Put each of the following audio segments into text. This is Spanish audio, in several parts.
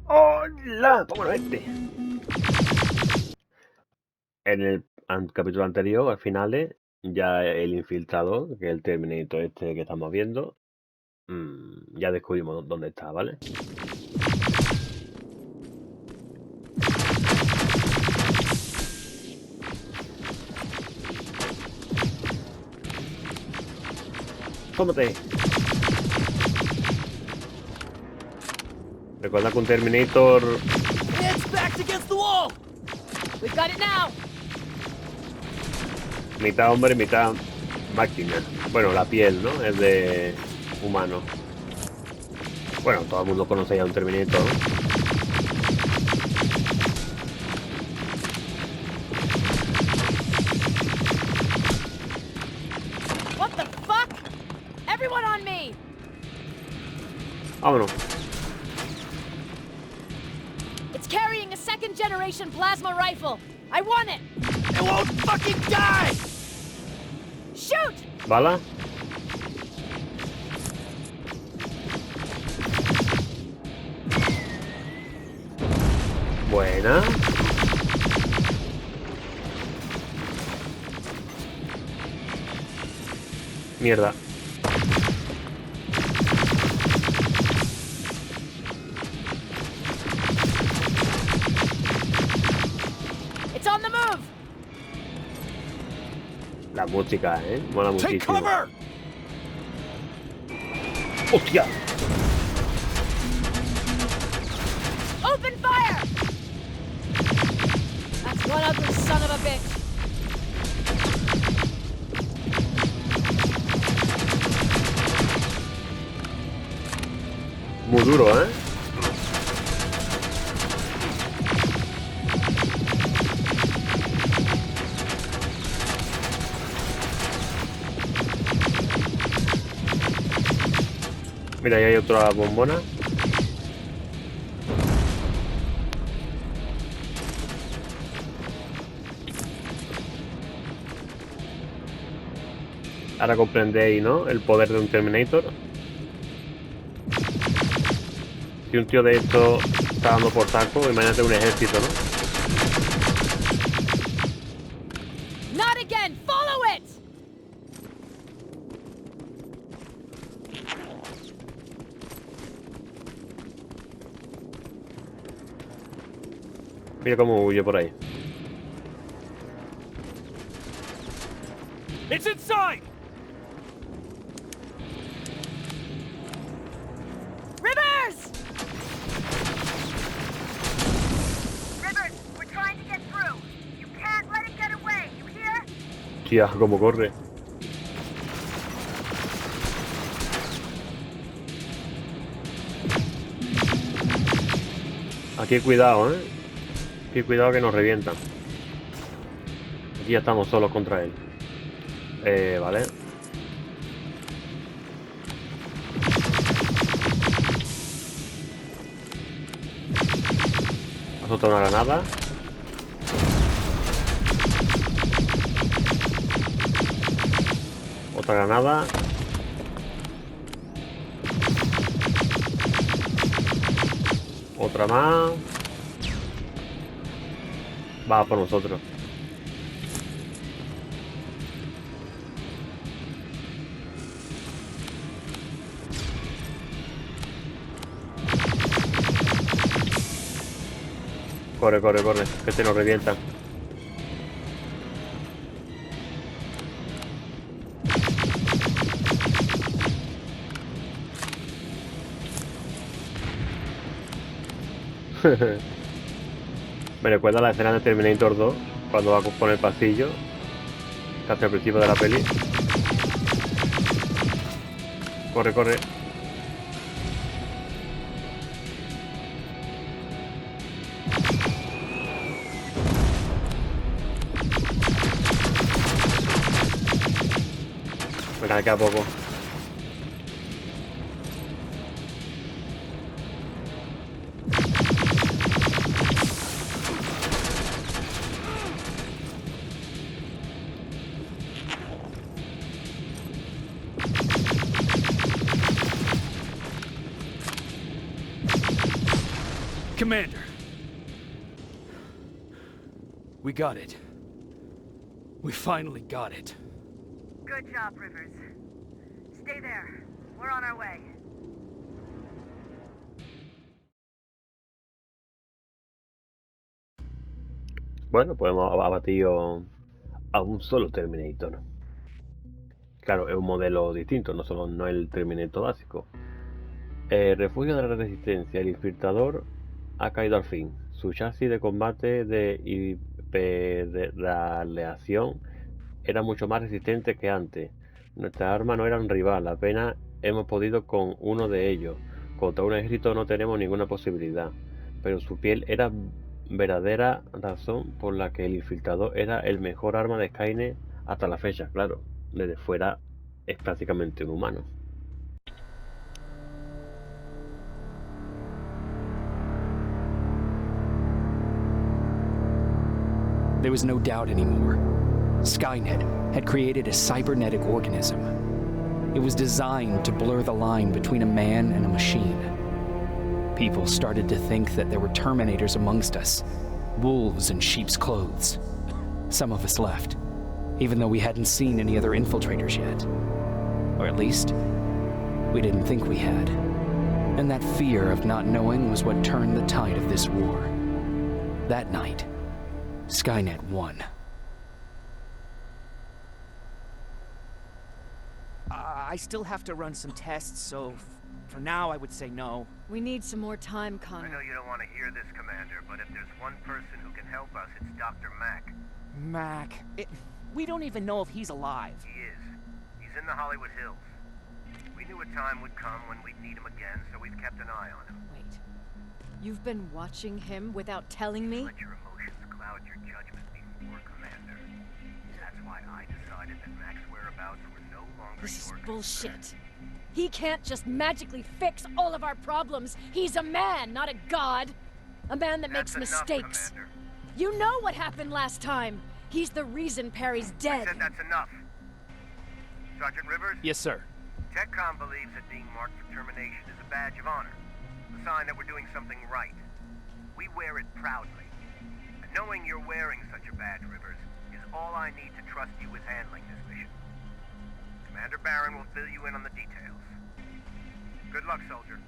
¡Hola! Vámonos En el capítulo anterior, al final, ya el infiltrado, que es el Terminator que estamos viendo, ya descubrimos dónde está, ¿vale? ¡Tómate! Recuerda que un Terminator... Hands backed against the wall. We've got it now. mitad hombre, mitad máquina. Bueno, la piel, ¿no? Es de humano. Bueno, todo el mundo conoce ya a un Terminator, ¿no? What the fuck? Everyone on me. Vámonos. It's carrying a second generation plasma rifle. I want it. It won't fucking die. Shoot! ¿Bala? Buena. Mierda. It's on the move. La música, mola Take muchísimo. cover. ¡Hostia! Open fire. That's one ugly son of a bitch. Muy duro, ¿eh? Mira, ahí hay otra bombona. Ahora comprendéis, ¿no? El poder de un Terminator. Si un tío de esto está dando por saco, imagínate un ejército, ¿no? Not again. Follow it. Mira cómo huye por ahí. It's inside. Rivers! Rivers, we're trying to get through. You can't let him get away. You hear? Tía, cómo corre. Aquí cuidado, ¿eh? Aquí cuidado que nos revientan. Aquí ya estamos solos contra él. Vale. Azota una granada. Otra granada. Otra más. Va por nosotros. Corre, corre, corre, que se nos revientan. Me recuerda a la escena de Terminator 2, cuando va por el pasillo, casi al principio de la peli. Corre, corre. Me queda poco. Commander. We got it. We finally got it. Good job, Rivers. Stay there. We're on our way. Bueno, pues hemos abatido a un solo Terminator. Claro, es un modelo distinto, no el Terminator básico. El refugio de la resistencia, el infiltrador, ha caído al fin. Su chasis de combate de hiperaleación era mucho más resistente que antes. Nuestra arma no era un rival, apenas hemos podido con uno de ellos. Contra un ejército no tenemos ninguna posibilidad. Pero su piel era verdadera razón por la que el infiltrador era el mejor arma de Skynet hasta la fecha, claro. Desde fuera es prácticamente un humano. There was no doubt anymore. Skynet had created a cybernetic organism. It was designed to blur the line between a man and a machine. People started to think that there were Terminators amongst us, wolves in sheep's clothes. Some of us left, even though we hadn't seen any other infiltrators yet. Or at least, we didn't think we had. And that fear of not knowing was what turned the tide of this war. That night, Skynet won. I still have to run some tests, so for now I would say no. We need some more time, I Connor. know you don't want to hear this, Commander, but if there's one person who can help us, it's Dr. Mack. Mac, we don't even know if he's alive. He is. He's in the Hollywood Hills. We knew a time would come when we'd need him again, so we've kept an eye on him. Wait. You've been watching him without telling me? Let your emotions cloud your judgment before, Commander. That's why I decided that Mack's whereabouts were no longer This is your bullshit. concern. He can't just magically fix all of our problems. He's a man, not a god. A man that That's makes enough, mistakes. Commander. You know what happened last time. He's the reason Perry's I dead. said that's enough. Sergeant Rivers? Yes, sir. TechCom believes that being marked for termination is a badge of honor, a sign that we're doing something right. We wear it proudly. And knowing you're wearing such a badge, Rivers, is all I need to trust you with handling this mission. Commander Barron will fill you in on the details. Good luck, soldier.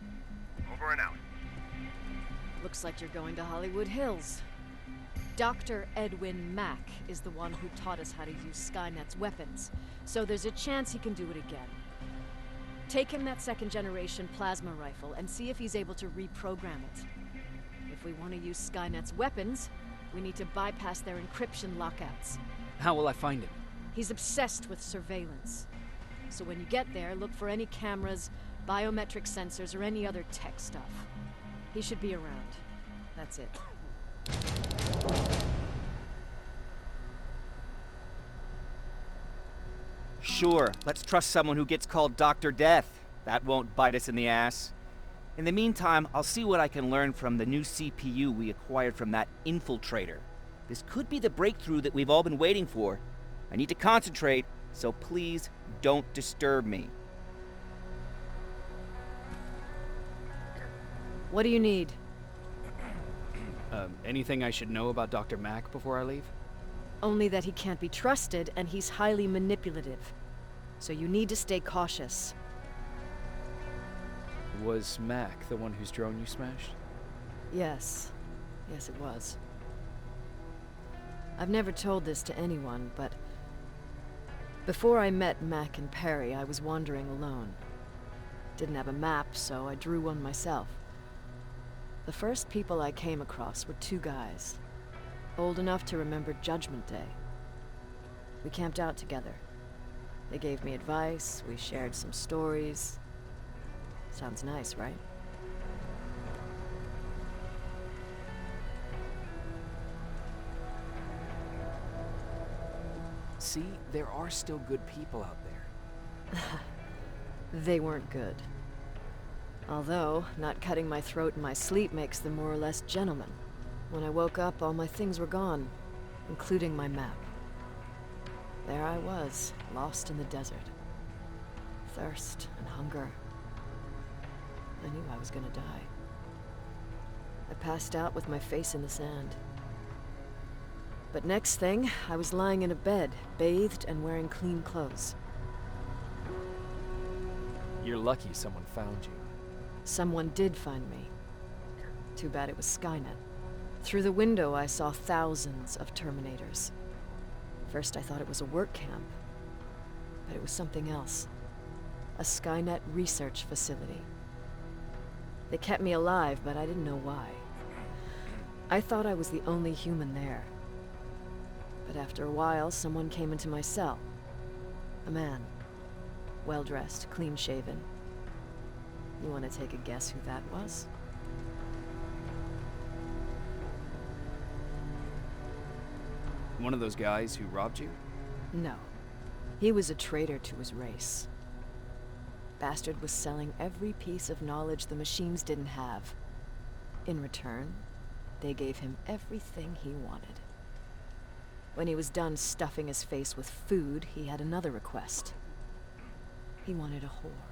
Over and out. Looks like you're going to Hollywood Hills. Dr. Edwin Mack is the one who taught us how to use Skynet's weapons, so there's a chance he can do it again. Take him that second-generation plasma rifle and see if he's able to reprogram it. If we want to use Skynet's weapons, we need to bypass their encryption lockouts. How will I find him? He's obsessed with surveillance. So when you get there, look for any cameras, biometric sensors, or any other tech stuff. He should be around. That's it. Sure, let's trust someone who gets called Dr. Death. That won't bite us in the ass. In the meantime, I'll see what I can learn from the new CPU we acquired from that infiltrator. This could be the breakthrough that we've all been waiting for. I need to concentrate, so please don't disturb me. What do you need? Anything I should know about Dr. Mack before I leave? Only that he can't be trusted and he's highly manipulative. So you need to stay cautious. Was Mack the one whose drone you smashed? Yes. Yes, it was. I've never told this to anyone, but before I met Mac and Perry, I was wandering alone. Didn't have a map, so I drew one myself. The first people I came across were two guys, old enough to remember Judgment Day. We camped out together. They gave me advice, we shared some stories. Sounds nice, right? See, there are still good people out there. They weren't good. Although, not cutting my throat in my sleep makes them more or less gentlemen. When I woke up, all my things were gone, including my map. There I was, lost in the desert. Thirst and hunger. I knew I was gonna die. I passed out with my face in the sand. But next thing, I was lying in a bed, bathed and wearing clean clothes. You're lucky someone found you. Someone did find me. Too bad it was Skynet. Through the window, I saw thousands of Terminators. First, I thought it was a work camp, but it was something else. A Skynet research facility. They kept me alive, but I didn't know why. I thought I was the only human there. But after a while, someone came into my cell. A man. Well-dressed, clean-shaven. You want to take a guess who that was? One of those guys who robbed you? No. He was a traitor to his race. Bastard was selling every piece of knowledge the machines didn't have. In return, they gave him everything he wanted. When he was done stuffing his face with food, he had another request. He wanted a whore.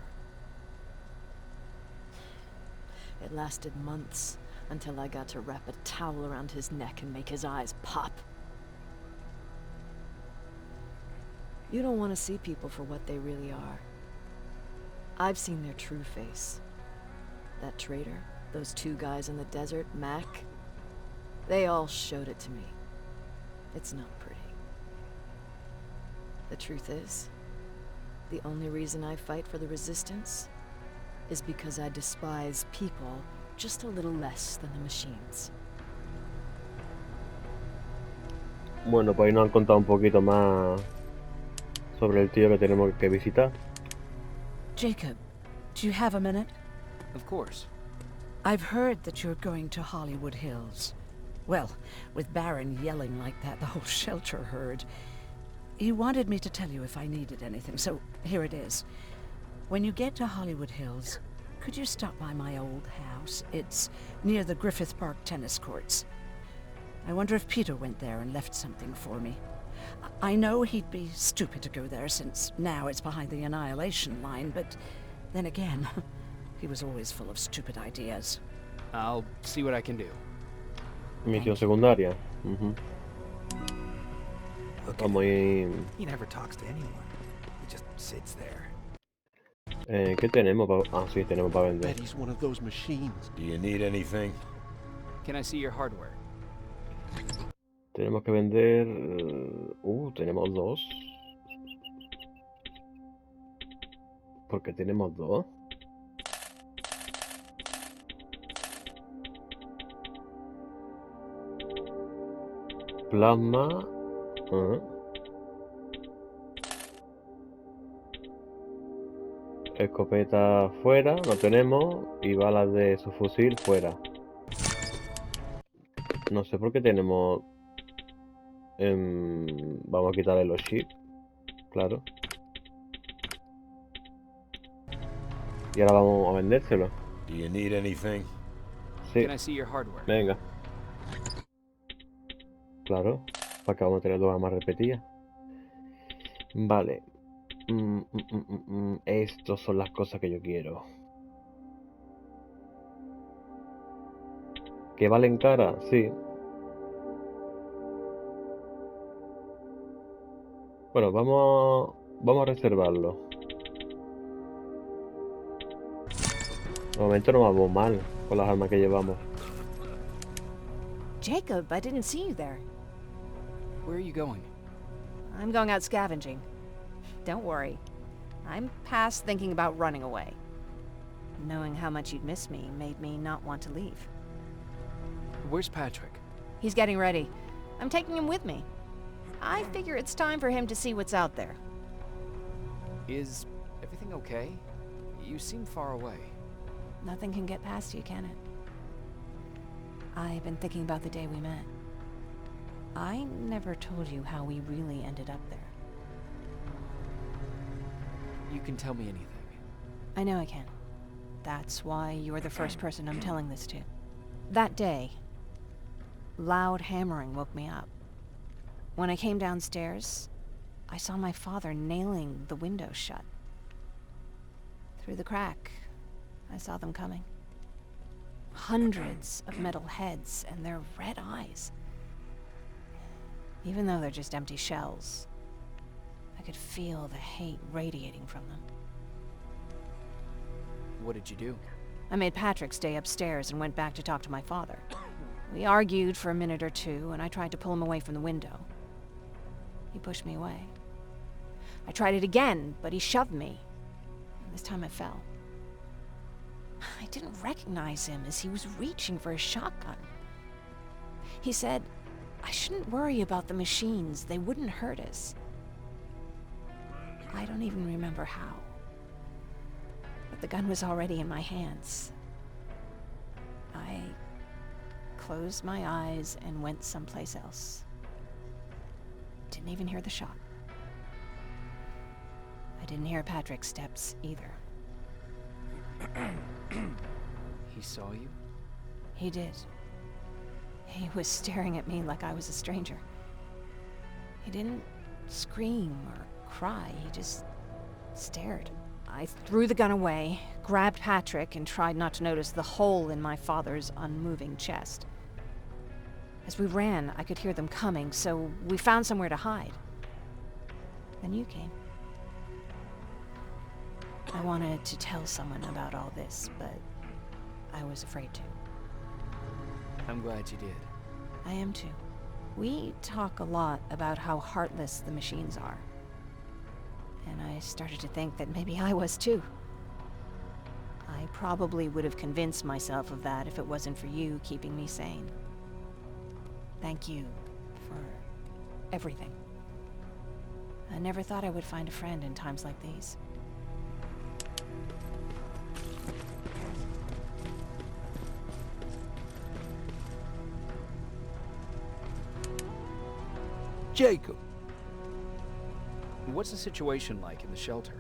It lasted months, until I got to wrap a towel around his neck and make his eyes pop. You don't want to see people for what they really are. I've seen their true face. That traitor, those two guys in the desert, Mac, they all showed it to me. It's not pretty. The truth is, the only reason I fight for the Resistance is because I despise people just a little less than the machines. Bueno, pues ahí nos han contado un poquito más sobre el tío que tenemos que visitar. Jacob, do you have a minute? Of course. I've heard that you're going to Hollywood Hills. Well, with Baron yelling like that, the whole shelter heard. He wanted me to tell you if I needed anything, so here it is. When you get to Hollywood Hills, could you stop by my old house? It's near the Griffith Park tennis courts. I wonder if Peter went there and left something for me. I know he'd be stupid to go there, since now it's behind the Annihilation Line, but then again, he was always full of stupid ideas. I'll see what I can do. Misión secundaria. Vamos a ir... He never talks to anyone. He just sits there. ¿Qué tenemos para...? Ah, sí, tenemos para vender. Bet he's one of those machines. Do you need anything? Can I see your hardware? Tenemos que vender... tenemos dos. ¿Por qué tenemos dos? Plasma... Escopeta fuera, no tenemos. Y balas de su fusil fuera. No sé por qué tenemos... vamos a quitarle los chips. Claro. Y ahora vamos a vendérselo. Do you need anything? Sí. Can I see your hardware? Venga. Claro. Para que vamos a tener dos armas repetidas. Vale. Estas son las cosas que yo quiero. ¿Que valen cara? Sí. Bueno, vamos a reservarlo. De momento no vamos mal con las armas que llevamos. Jacob, I didn't see you there. Where are you going? I'm going out scavenging. Don't worry. I'm past thinking about running away. Knowing how much you'd miss me made me not want to leave. Where's Patrick? He's getting ready. I'm taking him with me. I figure it's time for him to see what's out there. Is everything okay? You seem far away. Nothing can get past you, can it? I've been thinking about the day we met. I never told you how we really ended up there. You can tell me anything. I know I can. That's why you're the first person I'm telling this to. That day, loud hammering woke me up. When I came downstairs, I saw my father nailing the window shut. Through the crack, I saw them coming. Hundreds of metal heads and their red eyes. Even though they're just empty shells, I could feel the hate radiating from them. What did you do? I made Patrick stay upstairs and went back to talk to my father. We argued for a minute or two, and I tried to pull him away from the window. He pushed me away. I tried it again, but he shoved me. And this time I fell. I didn't recognize him as he was reaching for his shotgun. He said, I shouldn't worry about the machines. They wouldn't hurt us. I don't even remember how. But the gun was already in my hands. I closed my eyes and went someplace else. Didn't even hear the shot. I didn't hear Patrick's steps either. He saw you? He did. He was staring at me like I was a stranger. He didn't scream or cry, he just stared. I threw the gun away, grabbed Patrick, and tried not to notice the hole in my father's unmoving chest. As we ran, I could hear them coming, so we found somewhere to hide. Then you came. I wanted to tell someone about all this, but I was afraid to. I'm glad you did. I am too. We talk a lot about how heartless the machines are. And I started to think that maybe I was too. I probably would have convinced myself of that if it wasn't for you keeping me sane. Thank you for everything. I never thought I would find a friend in times like these. Jacob. What's the situation like in the shelter?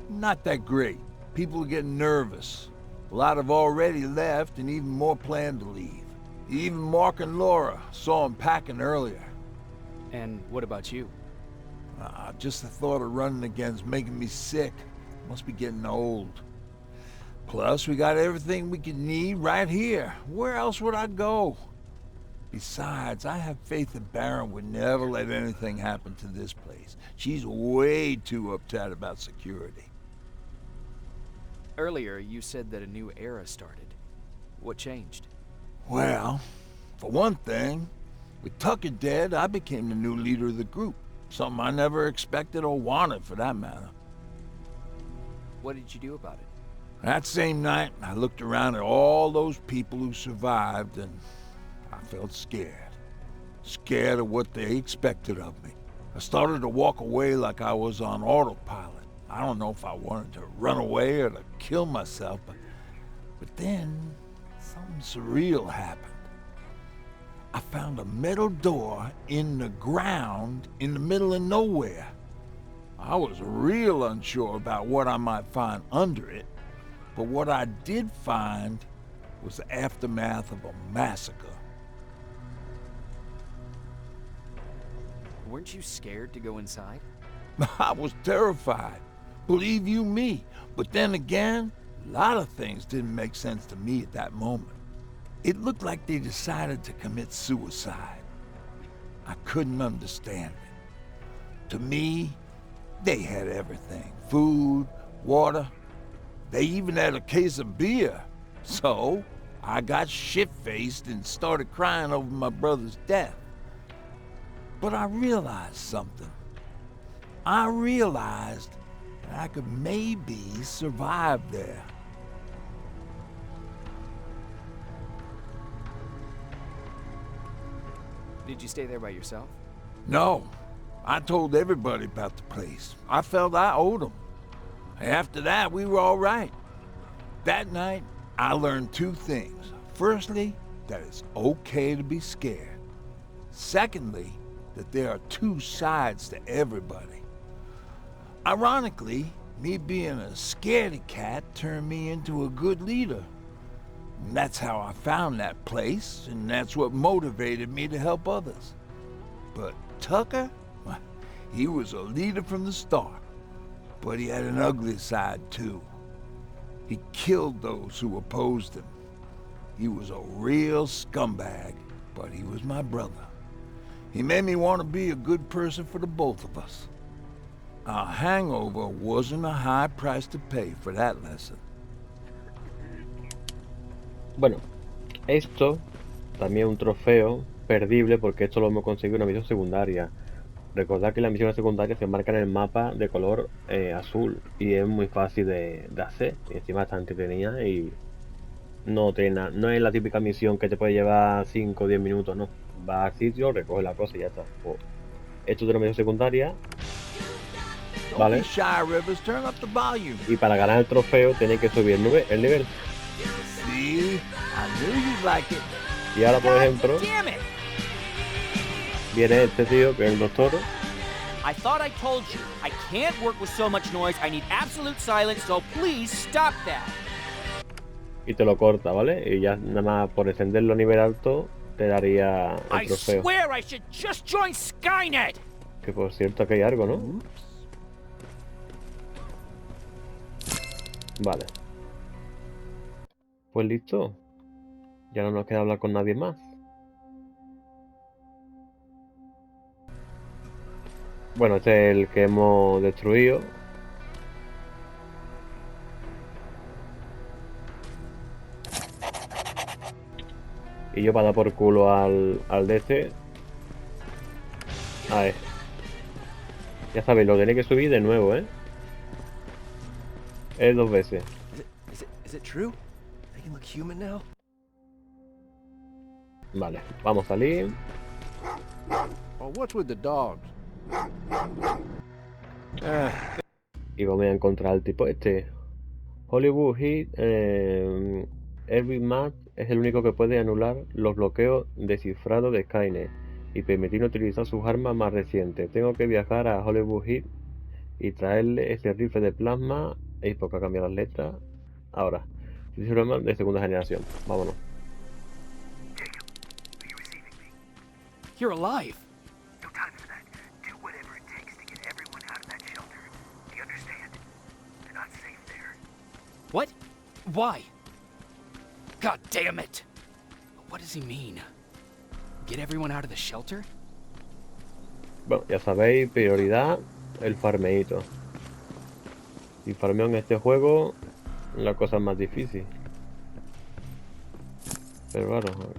Not that great. People are getting nervous. A lot have already left, and even more plan to leave. Even Mark and Laura saw him packing earlier. And what about you? Just the thought of running again's making me sick. Must be getting old. Plus, we got everything we could need right here. Where else would I go? Besides, I have faith that Baron would never let anything happen to this place. She's way too uptight about security. Earlier, you said that a new era started. What changed? Well, for one thing, with Tucker dead, I became the new leader of the group. Something I never expected or wanted, for that matter. What did you do about it? That same night, I looked around at all those people who survived, and I felt scared. Scared of what they expected of me. I started to walk away like I was on autopilot. I don't know if I wanted to run away or to kill myself, but then something surreal happened. I found a metal door in the ground in the middle of nowhere. I was real unsure about what I might find under it, but what I did find was the aftermath of a massacre. Weren't you scared to go inside? I was terrified, believe you me. But then again, a lot of things didn't make sense to me at that moment. It looked like they decided to commit suicide. I couldn't understand it. To me, they had everything. Food, water. They even had a case of beer. So, I got shit-faced and started crying over my brother's death. But I realized something. I realized that I could maybe survive there. Did you stay there by yourself? No. I told everybody about the place. I felt I owed them. After that, we were all right. That night, I learned two things. Firstly, that it's okay to be scared. Secondly, that there are two sides to everybody. Ironically, me being a scaredy cat turned me into a good leader. And that's how I found that place, and that's what motivated me to help others. But Tucker, well, he was a leader from the start, but he had an ugly side too. He killed those who opposed him. He was a real scumbag, but he was my brother. He made me want to be a good person for the both of us. A hangover wasn't a high price to pay for that lesson. Bueno, esto también es un trofeo perdible porque esto lo hemos conseguido en una misión secundaria. Recordad que las misiones secundarias se marcan en el mapa de color azul y es muy fácil de hacer. Y encima está entretenida y no es la típica misión que te puede llevar 5 o 10 minutos, no. Vas al sitio, recoges la cosa y ya está. Pues, esto es una misión secundaria, ¿vale? Don't be shy, Rivers. Turn up the volume. Y para ganar el trofeo tenéis que subir el nivel. See? I knew you'd like it. Y ahora, por ejemplo, Damn it! viene este tío que es el doctor. I thought I told you, I can't work with so much noise. I need absolute silence, so please stop that. Y te lo corta, ¿vale? Y ya nada más por encenderlo a nivel alto te daría el I trofeo. swear I should just join Skynet. Que por cierto aquí hay algo, ¿no? Vale. Pues listo. Ya no nos queda hablar con nadie más. Bueno, este es el que hemos destruido. Y yo para dar por culo al de este. A ver. Ya sabéis, lo tenéis que subir de nuevo, ¿eh? Es 2 veces. Is it true? They can look human now? Vale, vamos a salir. Oh, what's with the dogs? Y vamos a encontrar al tipo este. Hollywood Hit Every Match es el único que puede anular los bloqueos de cifrado de Skynet y permitir utilizar sus armas más recientes. Tengo que viajar a Hollywood Hit y traerle ese rifle de plasma. Y porque ha cambiado las letras. Ahora, de segunda generación. Vámonos. Jacob, are you receiving me? You're alive. No time for that. Do whatever it takes to get everyone out of that shelter. Do you understand? They're not safe there. What? Why? God damn it! What does he mean? Get everyone out of the shelter? Bueno, ya sabéis, prioridad, el farmeito. Y farmeo en este juego, la cosa es más difícil. Pero claro,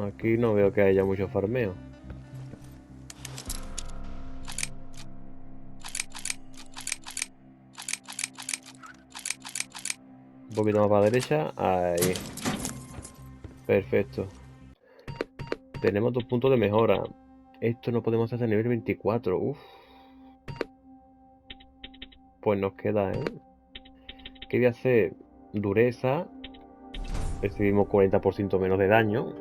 aquí no veo que haya mucho farmeo. Un poquito más para la derecha, ahí. Perfecto. Tenemos 2 puntos de mejora. Esto no podemos hacer a nivel 24, uff. Pues nos queda, ¿eh? ¿Qué voy a hacer? Dureza. Recibimos 40% menos de daño.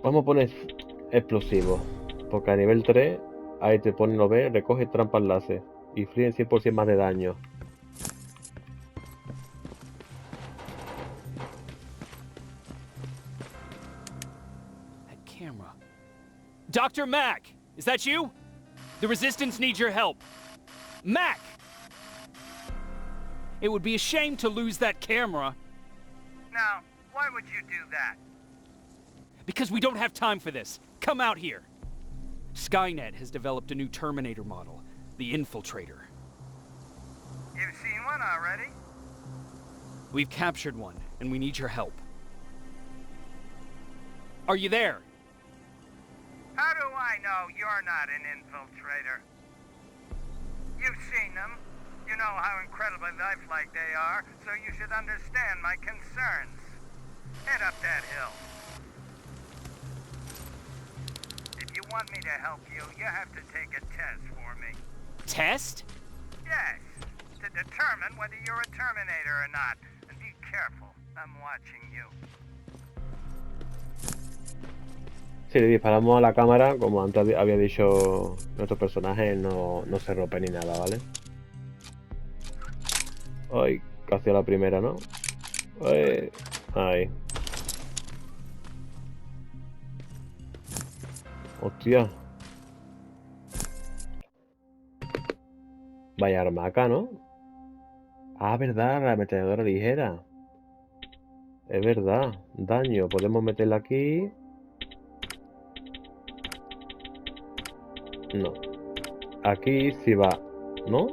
Vamos a poner explosivos. Porque a nivel 3, ahí te pone, lo ves, recoge trampas láser. Y fríen 100% más de daño. That camera. Dr. Mack! Is that you? The Resistance needs your help. Mack! It would be a shame to lose that camera. Now, why would you do that? Because we don't have time for this. Come out here. Skynet has developed a new Terminator model, the Infiltrator. You've seen one already? We've captured one, and we need your help. Are you there? How do I know you're not an infiltrator? You've seen them. You know how incredibly lifelike they are, so you should understand my concerns. Head up that hill. If you want me to help you, you have to take a test for me. Test? Yes, to determine whether you're a Terminator or not. And be careful, I'm watching you. Si le disparamos a la cámara, como antes había dicho nuestro personaje, no se rompe ni nada, ¿vale? Ay, casi a la primera, ¿no? Ay, ahí. Hostia. Vaya arma acá, ¿no? Ah, verdad, la ametralladora ligera. Es verdad. Daño. Podemos meterla aquí. No. Aquí sí va. ¿No?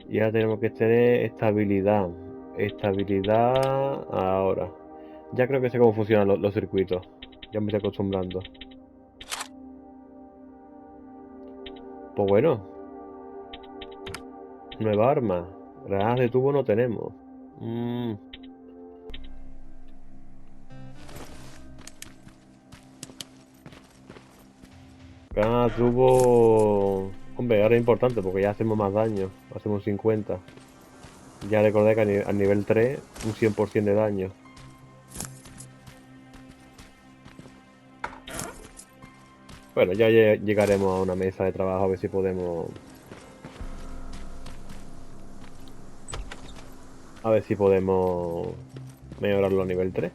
Y ahora tenemos que tener estabilidad. Estabilidad ahora. Ya creo que sé cómo funcionan los circuitos. Ya me estoy acostumbrando. Pues bueno. Nueva arma. Granadas de tubo no tenemos. Granadas de tubo... Hombre, ahora es importante porque ya hacemos más daño. Hacemos 50. Ya recordé que a nivel 3 un 100% de daño. Bueno, ya llegaremos a una mesa de trabajo a ver si podemos... A ver si podemos mejorarlo a nivel 3.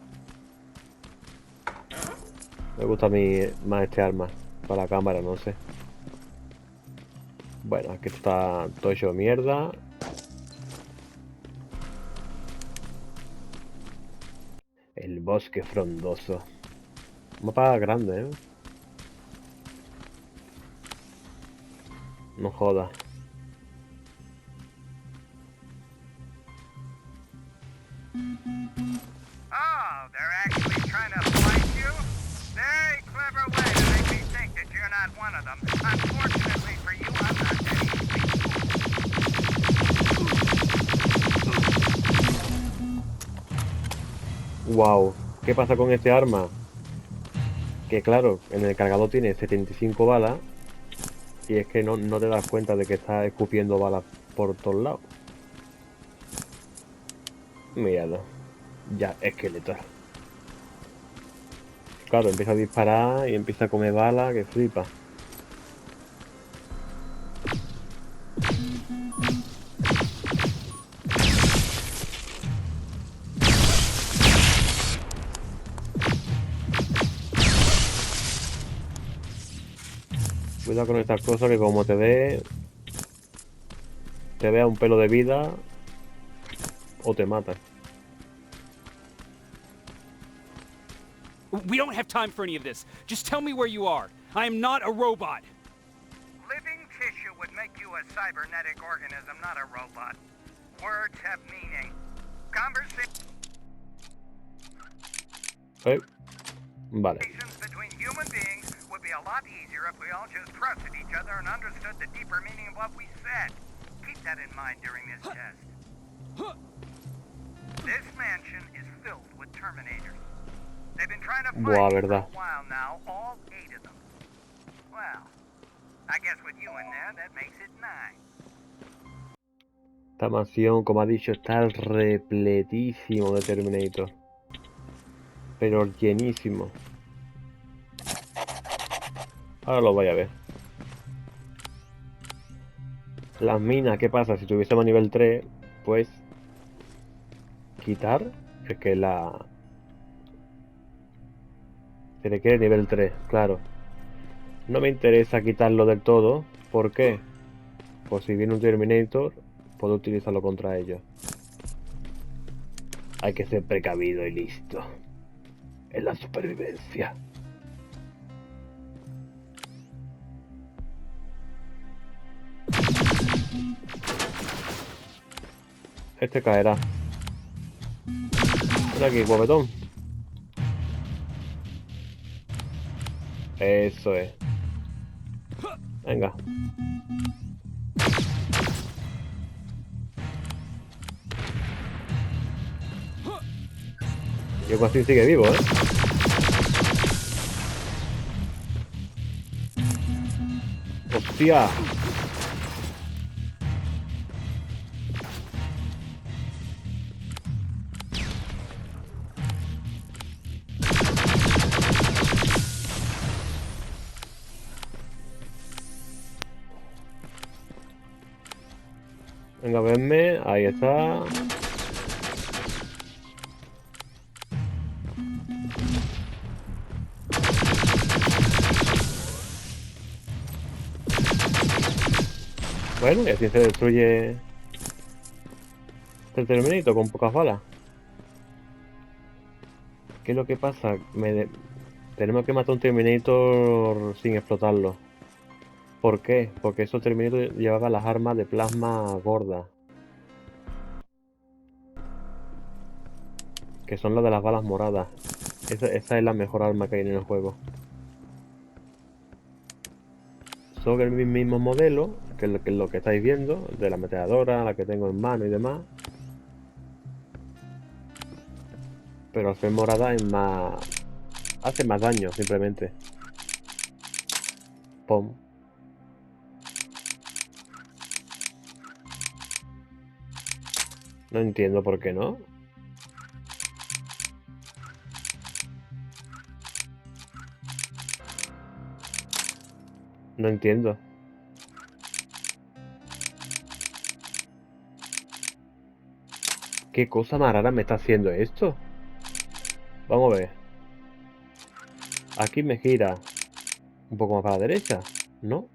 Me gusta a mí más este arma. Para la cámara, no sé. Bueno, aquí está todo hecho de mierda. El bosque frondoso. Mapa grande, ¿eh? No jodas. Oh, they're actually trying to fight you? Very clever way to make me think that you're not one of them. Unfortunately for you, I'm not that easy. Wow, ¿qué pasa con este arma? Que claro, en el cargador tiene 75 balas. Y es que no te das cuenta de que está escupiendo balas por todos lados. Míralo. Ya, esqueleto. Claro, empieza a disparar y empieza a comer balas que flipa. Cuidado con estas cosas que como te vea un pelo de vida o te mata. We don't have time for any of this. Just tell me where you are. I am not a robot. Living tissue would make you a cybernetic organism, not a robot. Words have meaning. Conversations Vale. between human beings would be a lot easier if we all just trusted each other and understood the deeper meaning of what we said. Keep that in mind during this test. This mansion is filled with Terminators. They've been trying to find you for verdad. a while now, all 8 of them. Well, I guess with you in there, that makes it 9. Esta mansión, como ha dicho, está repletísimo de Terminator. Pero llenísimo. Ahora lo voy a ver. Las minas, ¿qué pasa? Si tuviésemos nivel 3, pues... Quitar. Es que la... Se requiere nivel 3, claro. No me interesa quitarlo del todo. ¿Por qué? Pues si viene un Terminator, puedo utilizarlo contra ellos. Hay que ser precavido y listo. En la supervivencia. Este caerá. Ven aquí, guapetón. Eso es. Venga. Y así sigue vivo, ¿eh? ¡Hostia! Venga, venme. Ahí está. Bueno, y así se destruye el Terminator con pocas balas. ¿Qué es lo que pasa? Tenemos que matar un Terminator sin explotarlo. ¿Por qué? Porque esos Terminator llevaban las armas de plasma gordas. Que son las de las balas moradas. Esa es la mejor arma que hay en el juego. Son el mismo modelo que lo que estáis viendo, de la ametralladora, la que tengo en mano y demás. Pero al ser morada es más... hace más daño, simplemente. Pum. No entiendo por qué no. No entiendo. ¿Qué cosa más rara me está haciendo esto? Vamos a ver. Aquí me gira un poco más para la derecha, ¿no?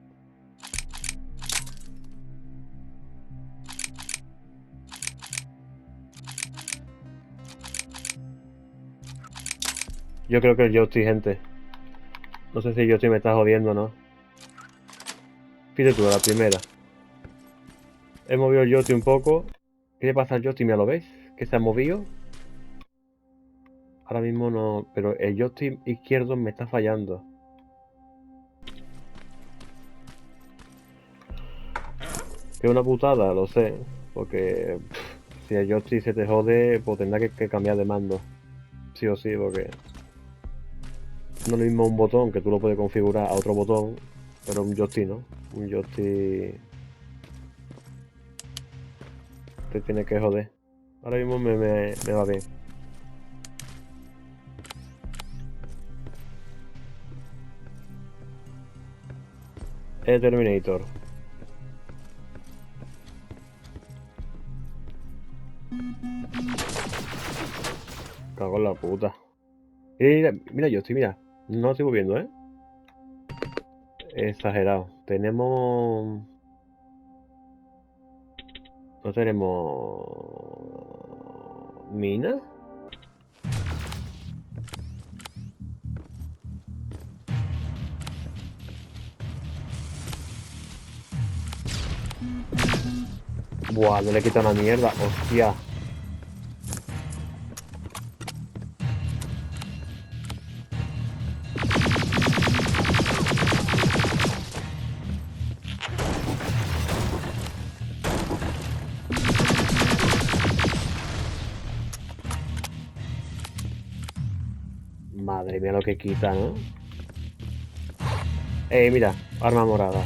Yo creo que el joystick, gente. No sé si el joystick me está jodiendo o no. Fíjate tú, la primera. He movido el joystick un poco. ¿Qué le pasa al joystick? ¿Me lo veis? ¿Que se ha movido? Ahora mismo no, pero el joystick izquierdo me está fallando. Que es una putada, lo sé. Porque si el joystick se te jode, pues tendrá que cambiar de mando. Sí o sí, porque no es lo mismo un botón que tú lo puedes configurar a otro botón, pero un joystick no. Un joystick te tiene que joder. Ahora mismo me va bien. El Terminator. Cago en la puta. Mira, yo estoy, mira. No lo estoy moviendo, ¿eh? Exagerado. Tenemos... No tenemos... ¿Mina? Buah, no le quita una mierda. Hostia. Madre mía lo que quita, ¿no? Mira, arma morada.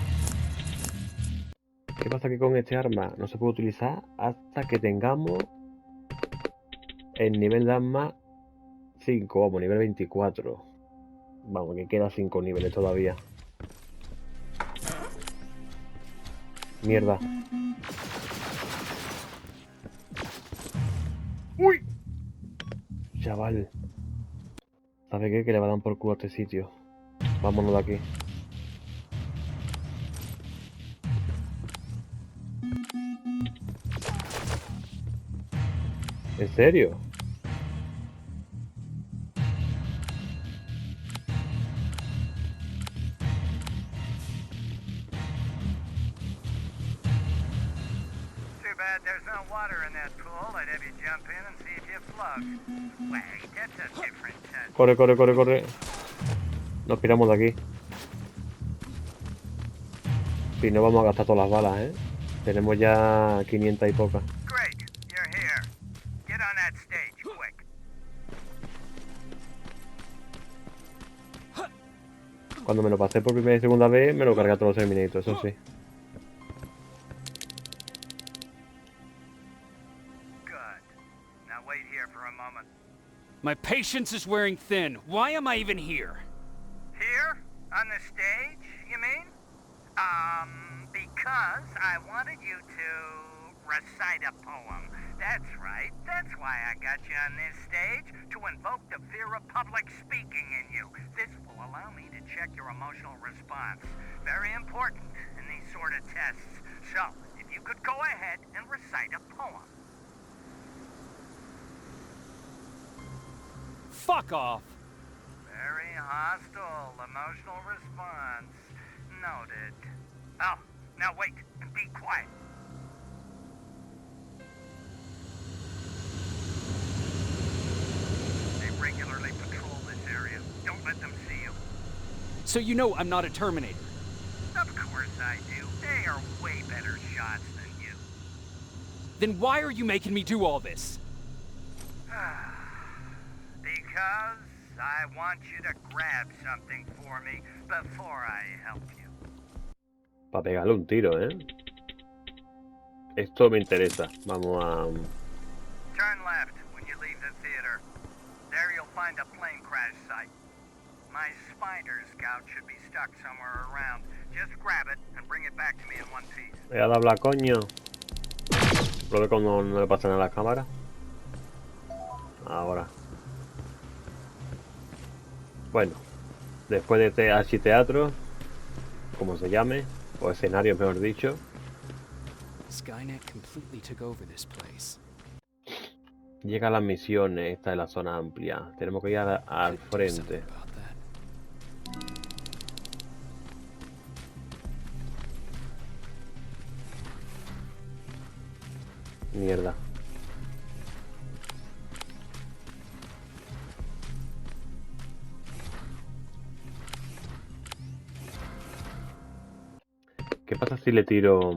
¿Qué pasa que con este arma no se puede utilizar hasta que tengamos el nivel de arma 5, vamos, nivel 24. Vamos, que queda 5 niveles todavía. Mierda. ¡Uy! Chaval. ¿Sabe qué? Que le va a dar por culo a este sitio. Vámonos de aquí. ¿En serio? Too bad there's no water in that pool. I'd have you jump in and see if you float. Wait, that's a different test. Corre, corre, corre, corre. Nos piramos de aquí. Si no vamos a gastar todas las balas, ¿eh? Tenemos ya 500 y pocas. Great, you're here. Get on that stage, quick. Cuando me lo pasé por primera y segunda vez, me lo cargué a todos los Terminator, eso sí. Good. Now wait here for a moment. My patience is wearing thin. Why am I even here? Here? On the stage, you mean? Because I wanted you to recite a poem. That's right. That's why I got you on this stage, to invoke the fear of public speaking in you. This will allow me to check your emotional response. Very important in these sort of tests. So, if you could go ahead and recite a poem. Fuck off! Very hostile emotional response. Noted. Oh, now wait and be quiet. They regularly patrol this area. Don't let them see you. So you know I'm not a Terminator. Of course I do. They are way better shots than you. Then why are you making me do all this? Because I want you to grab something for me before I help you. Para pegarle un tiro, ¿eh? Esto me interesa. Vamos a... Turn left when you leave the theater. There you'll find a plane crash site. My spider scout should be stuck somewhere around. Just grab it and bring it back to me in one piece. Voy a hablar, coño. Lo ve cuando no le pasa nada a la cámara. Ahora. Bueno. Después de este architeatro, como se llame, o escenario mejor dicho. Skynet completely took over this place. Llega a las misiones. Esta es la zona amplia. Tenemos que ir al frente. Mierda. ¿Qué pasa si le tiro?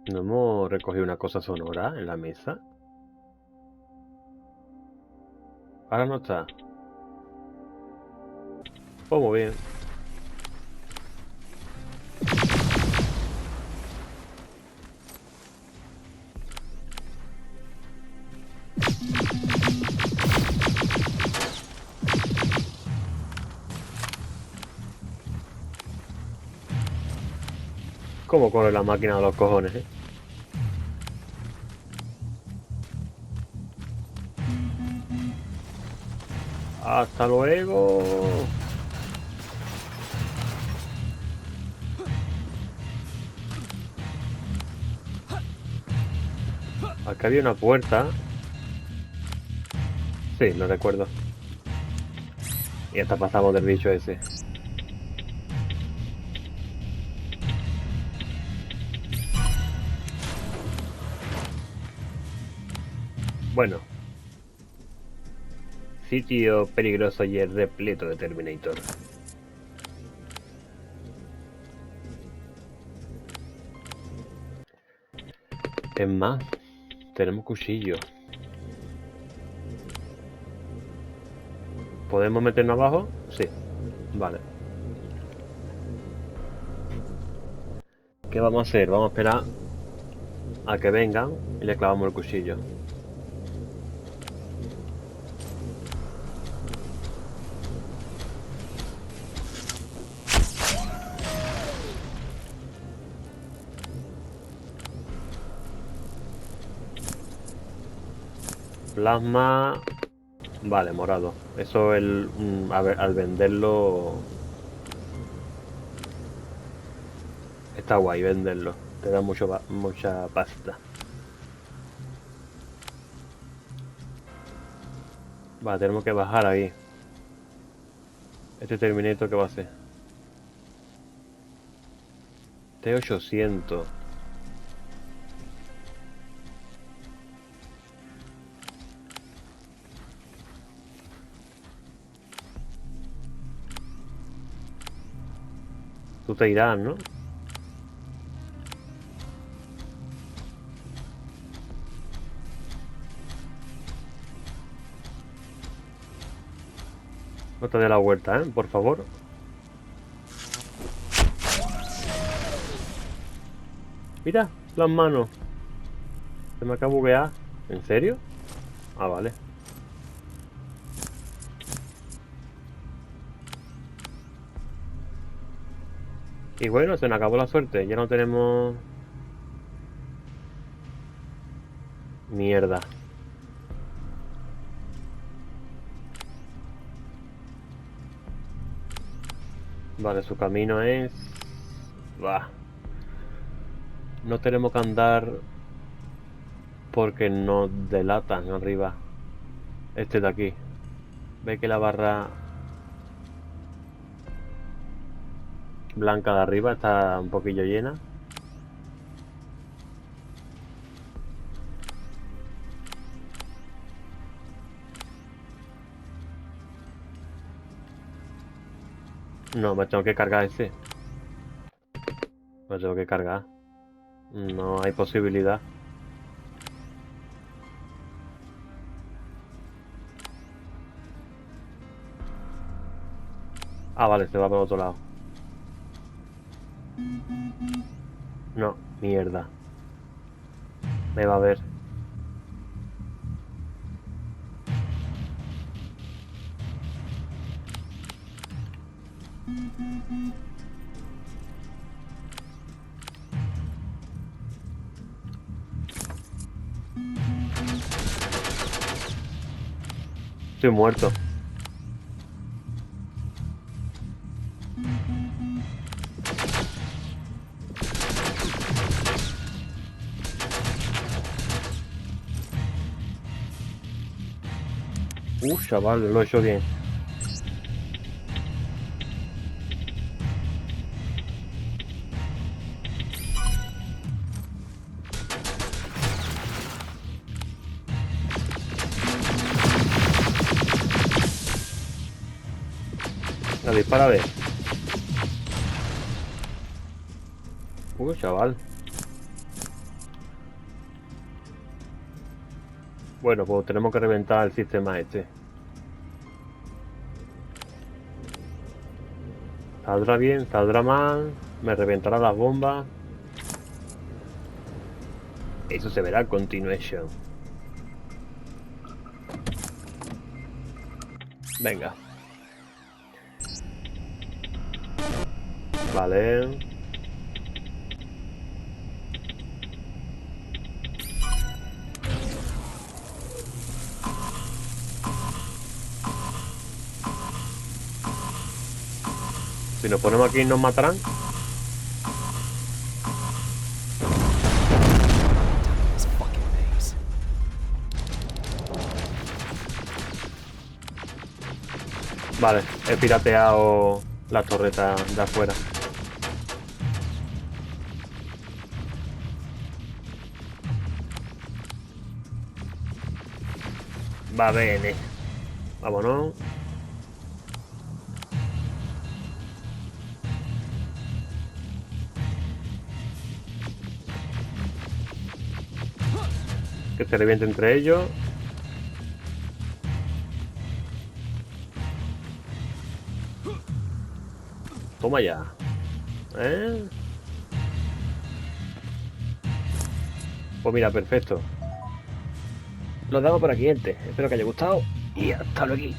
¿No hemos recogido una cosa sonora en la mesa? Ahora no está. Pues muy bien. ¿Cómo corre la máquina de los cojones, eh? ¡Hasta luego! Aquí había una puerta. Sí, lo recuerdo. Y hasta pasamos del bicho ese. Bueno. Sitio peligroso y repleto de Terminator. Es más, tenemos cuchillo. ¿Podemos meternos abajo? Sí. Vale. ¿Qué vamos a hacer? Vamos a esperar a que vengan y le clavamos el cuchillo. Plasma. Vale, morado. Eso al venderlo está guay venderlo. Te da mucha pasta. Vale, tenemos que bajar ahí. Este Terminator, ¿qué va a hacer? T800. Tú te irás, ¿no? No te dé la vuelta, ¿eh? Por favor. Mira, las manos. Se me acaba de buguear. ¿En serio? Ah, vale. Y bueno, se nos acabó la suerte. Ya no tenemos... Mierda. Vale, su camino es... Bah. No tenemos que andar porque nos delatan arriba. Este de aquí. Ve que la barra blanca de arriba está un poquillo llena. No, me tengo que cargar ese. Me tengo que cargar. No hay posibilidad. Ah, vale, se va por otro lado. No, mierda. Me va a ver. Estoy muerto. Chaval, lo he hecho bien. La dispara a ver. Chaval. Bueno, pues tenemos que reventar el sistema este. Saldrá bien, saldrá mal. Me reventará las bombas. Eso se verá a continuation. Venga. Vale. Si nos ponemos aquí nos matarán. Vale, he pirateado la torreta de afuera. Va bene. Vámonos. Que se reviente entre ellos. Toma ya. Pues mira, perfecto. Lo damos por aquí, gente. Espero que haya gustado y hasta luego.